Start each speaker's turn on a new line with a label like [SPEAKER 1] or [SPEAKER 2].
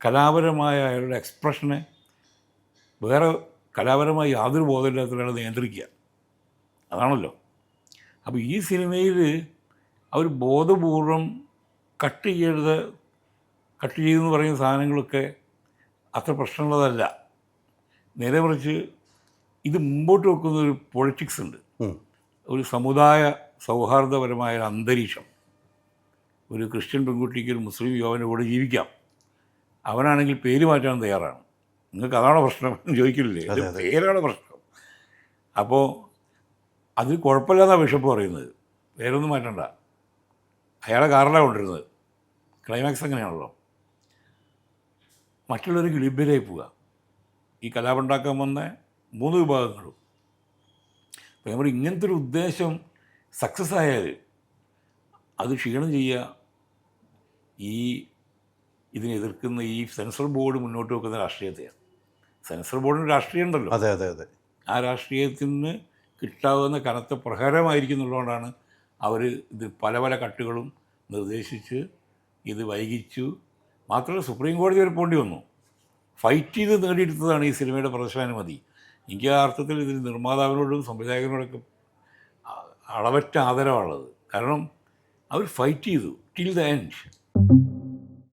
[SPEAKER 1] കലാപരമായ അയാളുടെ എക്സ്പ്രഷനെ വേറെ കലാപരമായി യാതൊരു ബോധമില്ലാത്തവരാണ് നിയന്ത്രിക്കുക. അതാണല്ലോ. അപ്പോൾ ഈ സിനിമയിൽ അവർ ബോധപൂർവം കട്ട് ചെയ്തെന്ന് പറയുന്ന സാധനങ്ങളൊക്കെ അത്ര പ്രശ്നമുള്ളതല്ല. നേരെ മറിച്ച് ഇത് മുമ്പോട്ട് വെക്കുന്ന ഒരു പൊളിറ്റിക്സ് ഉണ്ട്, ഒരു സമുദായ സൗഹാർദ്ദപരമായ ഒരു അന്തരീക്ഷം. ഒരു ക്രിസ്ത്യൻ പെൺകുട്ടിക്ക് ഒരു മുസ്ലിം യുവാവിൻ്റെ കൂടെ ജീവിക്കാം, അവനാണെങ്കിൽ പേര് മാറ്റാൻ തയ്യാറാണ്. നിങ്ങൾക്ക് അതാണോ പ്രശ്നം എന്ന് ചോദിക്കില്ലേ? പേരാണ് പ്രശ്നം. അപ്പോൾ അത് കുഴപ്പമില്ലാന്നാണ് ബിഷപ്പ് പറയുന്നത്. പേരൊന്നും മാറ്റണ്ട, അയാളെ കാറിലാണ് കൊണ്ടിരുന്നത്. ക്ലൈമാക്സ് അങ്ങനെയാണല്ലോ. മറ്റുള്ളവർക്ക് ലിബിലായി പോവുക. ഈ കലാപുണ്ടാക്കാൻ വന്ന 3 വിഭാഗങ്ങളും. അപ്പോൾ നമ്മൾ ഇങ്ങനത്തെ ഒരു ഉദ്ദേശം സക്സസ് ആയാൽ അത് ക്ഷീണം ചെയ്യുക ഇതിനെ എതിർക്കുന്ന ഈ സെൻസർ ബോർഡ് മുന്നോട്ട് വെക്കുന്ന രാഷ്ട്രീയത്തെയാണ്. സെൻസർ ബോർഡിന് രാഷ്ട്രീയം ഉണ്ടല്ലോ.
[SPEAKER 2] അതെ അതെ അതെ.
[SPEAKER 1] ആ രാഷ്ട്രീയത്തിന് കിട്ടാവുന്ന കനത്ത പ്രഹരമായിരിക്കുന്നുള്ളതുകൊണ്ടാണ് അവർ ഇത് പല പല കട്ടുകളും നിർദ്ദേശിച്ച് ഇത് വൈകിച്ചു. മാത്രമല്ല സുപ്രീം കോടതി വരെ പോണ്ടി വന്നു. ഫൈറ്റ് ചെയ്ത് നേടിയെടുത്തതാണ് ഈ സിനിമയുടെ പ്രദർശനാനുമതി. എനിക്ക് ആ അർത്ഥത്തിൽ ഇതിൽ നിർമ്മാതാവിനോടും സംവിധായകനോടൊക്കെ അളവറ്റ ആദരവാണുള്ളത്. കാരണം അവർ ഫൈറ്റ് ചെയ്തു ടിൽ ദ എൻഡ്.